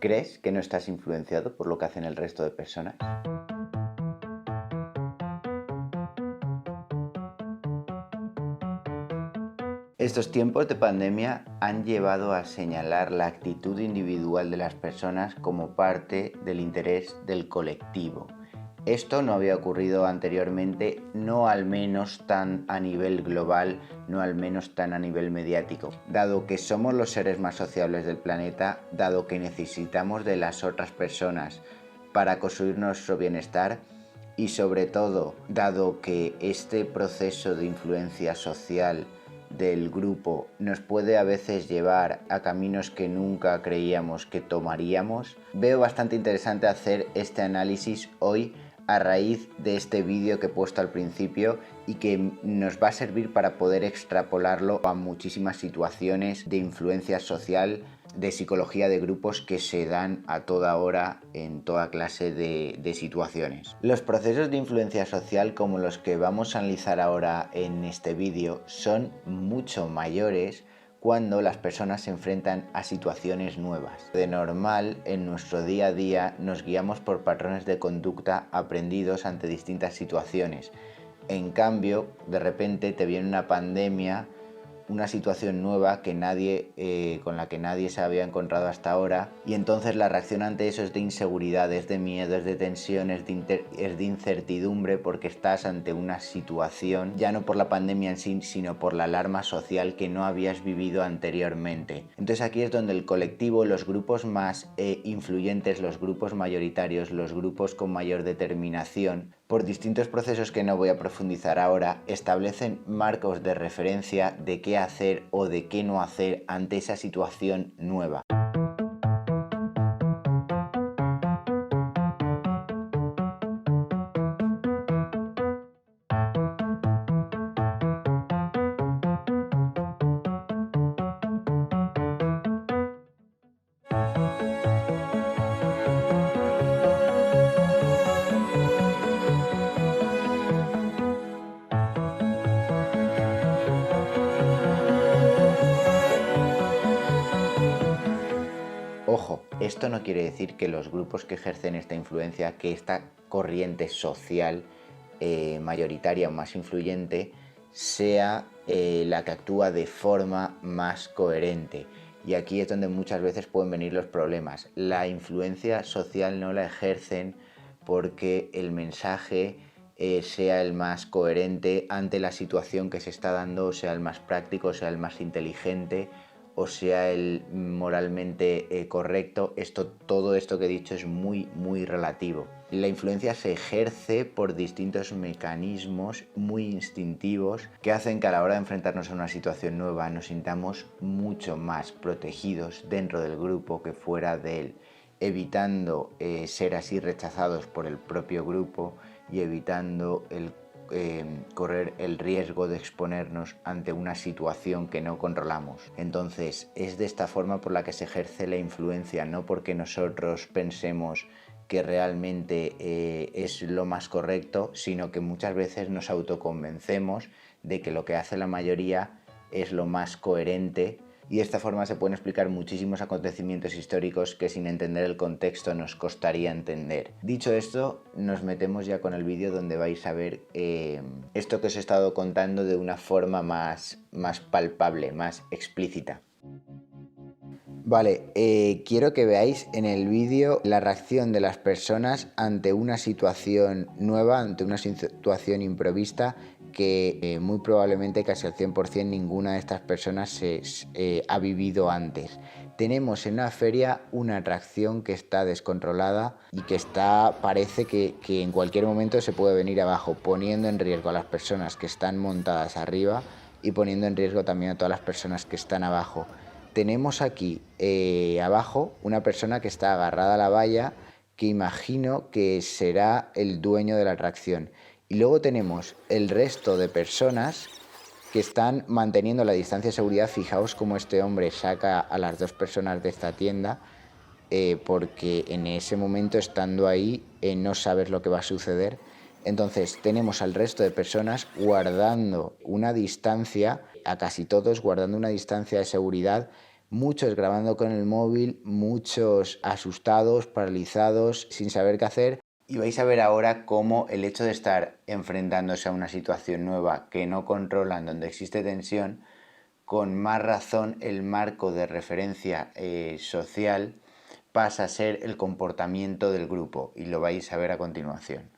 ¿Crees que no estás influenciado por lo que hacen el resto de personas? Estos tiempos de pandemia han llevado a señalar la actitud individual de las personas como parte del interés del colectivo. Esto no había ocurrido anteriormente, no al menos tan a nivel global, no al menos tan a nivel mediático. Dado que somos los seres más sociables del planeta, dado que necesitamos de las otras personas para construir nuestro bienestar y sobre todo, dado que este proceso de influencia social del grupo nos puede a veces llevar a caminos que nunca creíamos que tomaríamos, veo bastante interesante hacer este análisis hoy a raíz de este vídeo que he puesto al principio y que nos va a servir para poder extrapolarlo a muchísimas situaciones de influencia social, de psicología de grupos que se dan a toda hora en toda clase de situaciones. Los procesos de influencia social como los que vamos a analizar ahora en este vídeo son mucho mayores cuando las personas se enfrentan a situaciones nuevas. De normal, en nuestro día a día nos guiamos por patrones de conducta aprendidos ante distintas situaciones. En cambio, de repente te viene una pandemia, una situación nueva que con la que nadie se había encontrado hasta ahora, y entonces la reacción ante eso es de inseguridad, es de miedo, es de tensión, es de incertidumbre, porque estás ante una situación, ya no por la pandemia en sí, sino por la alarma social que no habías vivido anteriormente. Entonces aquí es donde el colectivo, los grupos más influyentes, los grupos mayoritarios, los grupos con mayor determinación, por distintos procesos que no voy a profundizar ahora, establecen marcos de referencia de qué hacer o de qué no hacer ante esa situación nueva. Ojo, esto no quiere decir que los grupos que ejercen esta influencia, que esta corriente social mayoritaria o más influyente, sea la que actúa de forma más coherente. Y aquí es donde muchas veces pueden venir los problemas. La influencia social no la ejercen porque el mensaje sea el más coherente ante la situación que se está dando, sea el más práctico, sea el más inteligente, o sea el moralmente correcto. Todo esto que he dicho es muy relativo. La influencia se ejerce por distintos mecanismos muy instintivos que hacen que a la hora de enfrentarnos a una situación nueva nos sintamos mucho más protegidos dentro del grupo que fuera de él, evitando ser así rechazados por el propio grupo y evitando correr el riesgo de exponernos ante una situación que no controlamos. Entonces, es de esta forma por la que se ejerce la influencia, no porque nosotros pensemos que realmente es lo más correcto, sino que muchas veces nos autoconvencemos de que lo que hace la mayoría es lo más coherente. Y de esta forma se pueden explicar muchísimos acontecimientos históricos que sin entender el contexto nos costaría entender. Dicho esto, nos metemos ya con el vídeo donde vais a ver esto que os he estado contando de una forma más palpable, más explícita. Vale, quiero que veáis en el vídeo la reacción de las personas ante una situación nueva, ante una situación improvista que muy probablemente casi al 100% ninguna de estas personas ha vivido antes. Tenemos en una feria una atracción que está descontrolada y que parece que en cualquier momento se puede venir abajo, poniendo en riesgo a las personas que están montadas arriba y poniendo en riesgo también a todas las personas que están abajo. Tenemos aquí abajo una persona que está agarrada a la valla, que imagino que será el dueño de la atracción. Y luego tenemos el resto de personas que están manteniendo la distancia de seguridad. Fijaos cómo este hombre saca a las dos personas de esta tienda, porque en ese momento, estando ahí, no sabes lo que va a suceder. Entonces tenemos al resto de personas guardando una distancia, a casi todos guardando una distancia de seguridad, muchos grabando con el móvil, muchos asustados, paralizados, sin saber qué hacer. Y vais a ver ahora cómo el hecho de estar enfrentándose a una situación nueva que no controlan, donde existe tensión, con más razón el marco de referencia social pasa a ser el comportamiento del grupo, y lo vais a ver a continuación.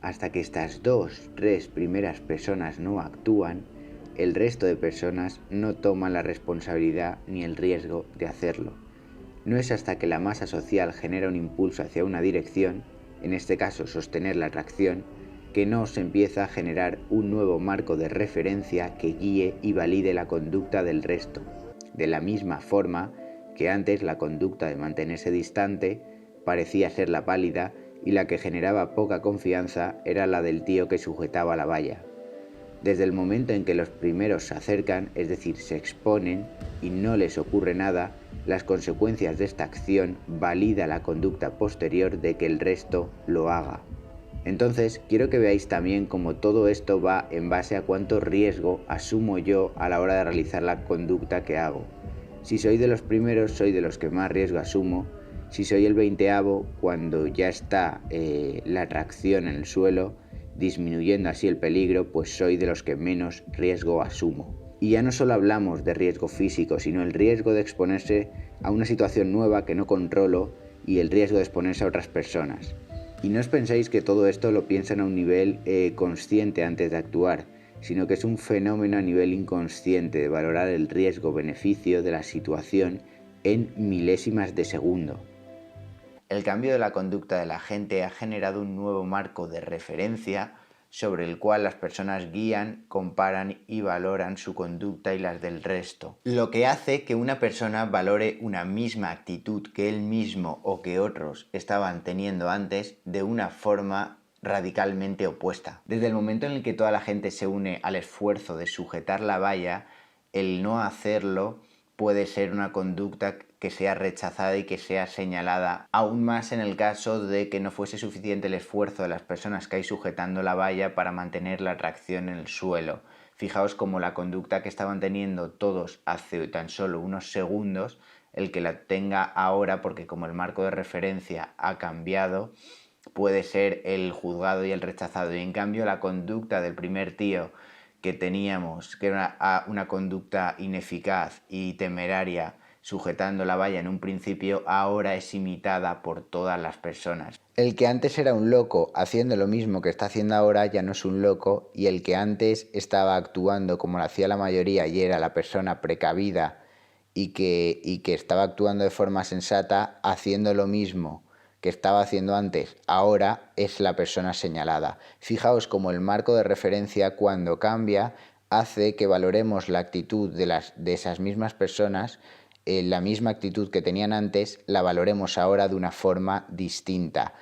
Hasta que estas 2-3 primeras personas no actúan, el resto de personas no toman la responsabilidad ni el riesgo de hacerlo. No es hasta que la masa social genera un impulso hacia una dirección, en este caso sostener la atracción, que no se empieza a generar un nuevo marco de referencia que guíe y valide la conducta del resto. De la misma forma que antes la conducta de mantenerse distante parecía ser la válida y la que generaba poca confianza era la del tío que sujetaba la valla. Desde el momento en que los primeros se acercan, es decir, se exponen y no les ocurre nada, las consecuencias de esta acción valida la conducta posterior de que el resto lo haga. Entonces, quiero que veáis también cómo todo esto va en base a cuánto riesgo asumo yo a la hora de realizar la conducta que hago. Si soy de los primeros, soy de los que más riesgo asumo. Si soy el 20avo, cuando ya está la tracción en el suelo, disminuyendo así el peligro, pues soy de los que menos riesgo asumo. Y ya no solo hablamos de riesgo físico, sino el riesgo de exponerse a una situación nueva que no controlo y el riesgo de exponerse a otras personas. Y no os penséis que todo esto lo piensan a un nivel consciente antes de actuar, sino que es un fenómeno a nivel inconsciente de valorar el riesgo-beneficio de la situación en milésimas de segundo. El cambio de la conducta de la gente ha generado un nuevo marco de referencia sobre el cual las personas guían, comparan y valoran su conducta y las del resto. Lo que hace que una persona valore una misma actitud que él mismo o que otros estaban teniendo antes de una forma radicalmente opuesta. Desde el momento en el que toda la gente se une al esfuerzo de sujetar la valla, el no hacerlo puede ser una conducta que sea rechazada y que sea señalada, aún más en el caso de que no fuese suficiente el esfuerzo de las personas que hay sujetando la valla para mantener la tracción en el suelo. Fijaos cómo la conducta que estaban teniendo todos hace tan solo unos segundos, el que la tenga ahora, porque como el marco de referencia ha cambiado, puede ser el juzgado y el rechazado. Y en cambio la conducta del primer tío que teníamos, que era una conducta ineficaz y temeraria, sujetando la valla en un principio, ahora es imitada por todas las personas. El que antes era un loco haciendo lo mismo que está haciendo ahora ya no es un loco, y el que antes estaba actuando como lo hacía la mayoría y era la persona precavida y que estaba actuando de forma sensata, haciendo lo mismo que estaba haciendo antes, ahora es la persona señalada. Fijaos cómo el marco de referencia, cuando cambia, hace que valoremos la actitud de esas mismas personas, la misma actitud que tenían antes, la valoremos ahora de una forma distinta.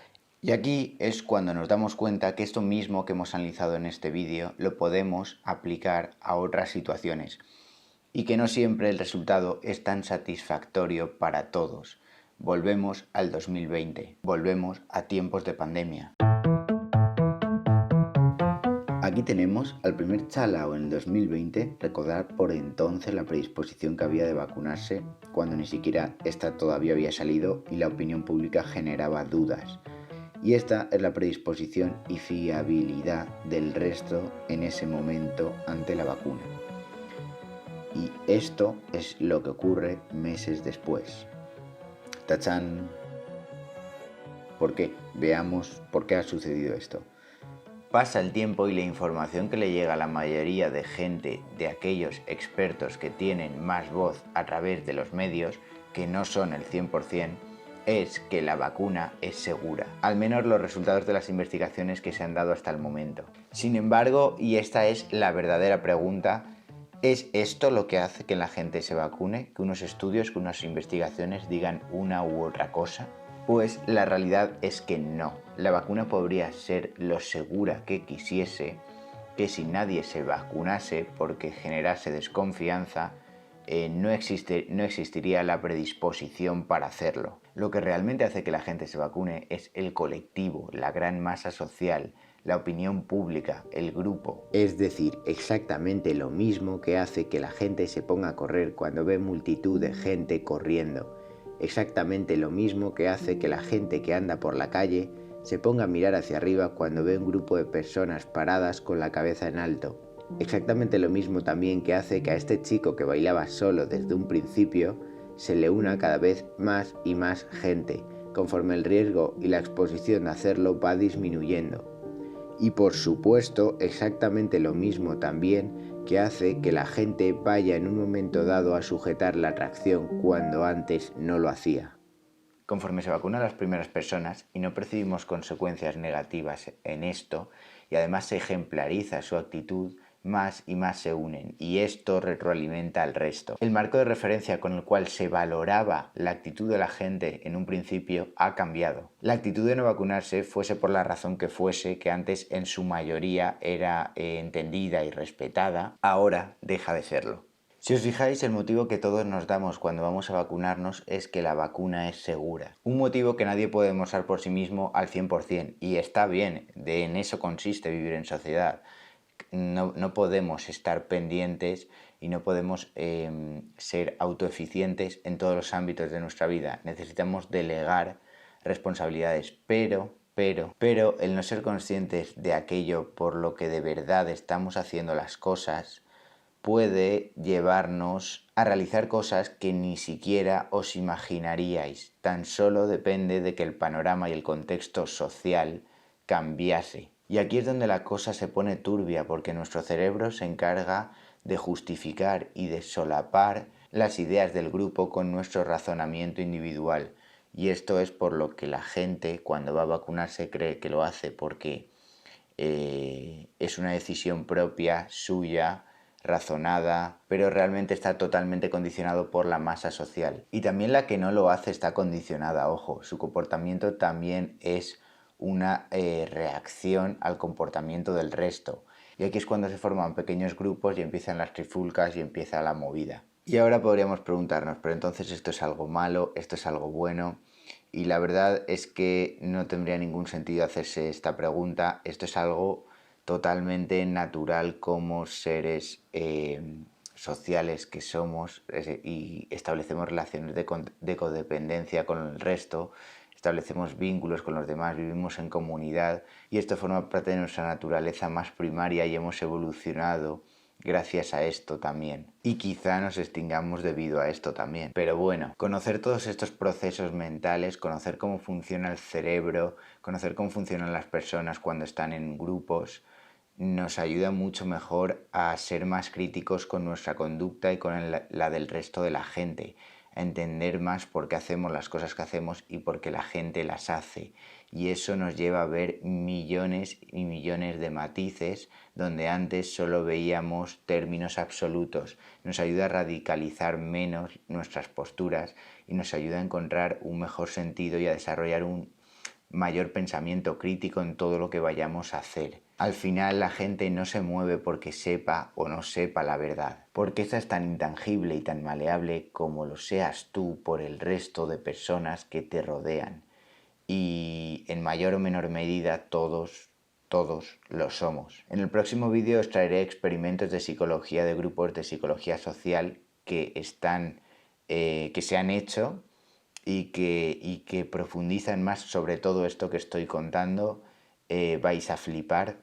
Y aquí es cuando nos damos cuenta que esto mismo que hemos analizado en este vídeo lo podemos aplicar a otras situaciones y que no siempre el resultado es tan satisfactorio para todos. Volvemos al 2020, volvemos a tiempos de pandemia. Aquí tenemos al primer chalao en el 2020 recordar por entonces la predisposición que había de vacunarse cuando ni siquiera esta todavía había salido y la opinión pública generaba dudas. Y esta es la predisposición y fiabilidad del resto en ese momento ante la vacuna. Y esto es lo que ocurre meses después. ¡Tachán! ¿Por qué? Veamos por qué ha sucedido esto. Pasa el tiempo y la información que le llega a la mayoría de gente, de aquellos expertos que tienen más voz a través de los medios, que no son el 100%, es que la vacuna es segura, al menos los resultados de las investigaciones que se han dado hasta el momento. Sin embargo, y esta es la verdadera pregunta, ¿es esto lo que hace que la gente se vacune? ¿Que unos estudios, que unas investigaciones digan una u otra cosa? Pues la realidad es que no. La vacuna podría ser lo segura que quisiese, que si nadie se vacunase porque generase desconfianza, no existiría la predisposición para hacerlo. Lo que realmente hace que la gente se vacune es el colectivo, la gran masa social, la opinión pública, el grupo. Es decir, exactamente lo mismo que hace que la gente se ponga a correr cuando ve multitud de gente corriendo. Exactamente lo mismo que hace que la gente que anda por la calle se ponga a mirar hacia arriba cuando ve un grupo de personas paradas con la cabeza en alto. Exactamente lo mismo también que hace que a este chico que bailaba solo desde un principio se le una cada vez más y más gente, conforme el riesgo y la exposición de hacerlo va disminuyendo. Y por supuesto, exactamente lo mismo también que hace que la gente vaya en un momento dado a sujetar la atracción cuando antes no lo hacía. Conforme se vacunan las primeras personas y no percibimos consecuencias negativas en esto, y además se ejemplariza su actitud, más y más se unen, y esto retroalimenta al resto. El marco de referencia con el cual se valoraba la actitud de la gente en un principio ha cambiado. La actitud de no vacunarse, fuese por la razón que fuese, que antes en su mayoría era entendida y respetada, ahora deja de serlo. Si os fijáis, el motivo que todos nos damos cuando vamos a vacunarnos es que la vacuna es segura. Un motivo que nadie puede demostrar por sí mismo al 100%, y está bien, en eso consiste vivir en sociedad. No podemos estar pendientes y no podemos ser autoeficientes en todos los ámbitos de nuestra vida. Necesitamos delegar responsabilidades, pero el no ser conscientes de aquello por lo que de verdad estamos haciendo las cosas puede llevarnos a realizar cosas que ni siquiera os imaginaríais. Tan solo depende de que el panorama y el contexto social cambiase. Y aquí es donde la cosa se pone turbia, porque nuestro cerebro se encarga de justificar y de solapar las ideas del grupo con nuestro razonamiento individual. Y esto es por lo que la gente, cuando va a vacunarse, cree que lo hace porque es una decisión propia, suya, razonada, pero realmente está totalmente condicionado por la masa social. Y también la que no lo hace está condicionada, ojo, su comportamiento también es una reacción al comportamiento del resto. Y aquí es cuando se forman pequeños grupos y empiezan las trifulcas y empieza la movida. Y ahora podríamos preguntarnos, pero entonces esto es algo malo, esto es algo bueno. Y la verdad es que no tendría ningún sentido hacerse esta pregunta. Esto es algo totalmente natural como seres sociales que somos y establecemos relaciones de codependencia con el resto, establecemos vínculos con los demás, vivimos en comunidad y esto forma parte de nuestra naturaleza más primaria y hemos evolucionado gracias a esto también. Y quizá nos extingamos debido a esto también. Pero bueno, conocer todos estos procesos mentales, conocer cómo funciona el cerebro, conocer cómo funcionan las personas cuando están en grupos, nos ayuda mucho mejor a ser más críticos con nuestra conducta y con la del resto de la gente, a entender más por qué hacemos las cosas que hacemos y por qué la gente las hace. Y eso nos lleva a ver millones y millones de matices donde antes solo veíamos términos absolutos. Nos ayuda a radicalizar menos nuestras posturas y nos ayuda a encontrar un mejor sentido y a desarrollar un mayor pensamiento crítico en todo lo que vayamos a hacer. Al final la gente no se mueve porque sepa o no sepa la verdad, porque esta es tan intangible y tan maleable como lo seas tú por el resto de personas que te rodean. Y en mayor o menor medida todos lo somos. En el próximo vídeo os traeré experimentos de psicología de grupos de psicología social que se han hecho y que profundizan más sobre todo esto que estoy contando. Vais a flipar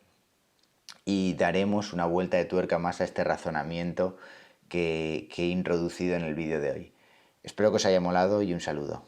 y daremos una vuelta de tuerca más a este razonamiento que he introducido en el vídeo de hoy. Espero que os haya molado y un saludo.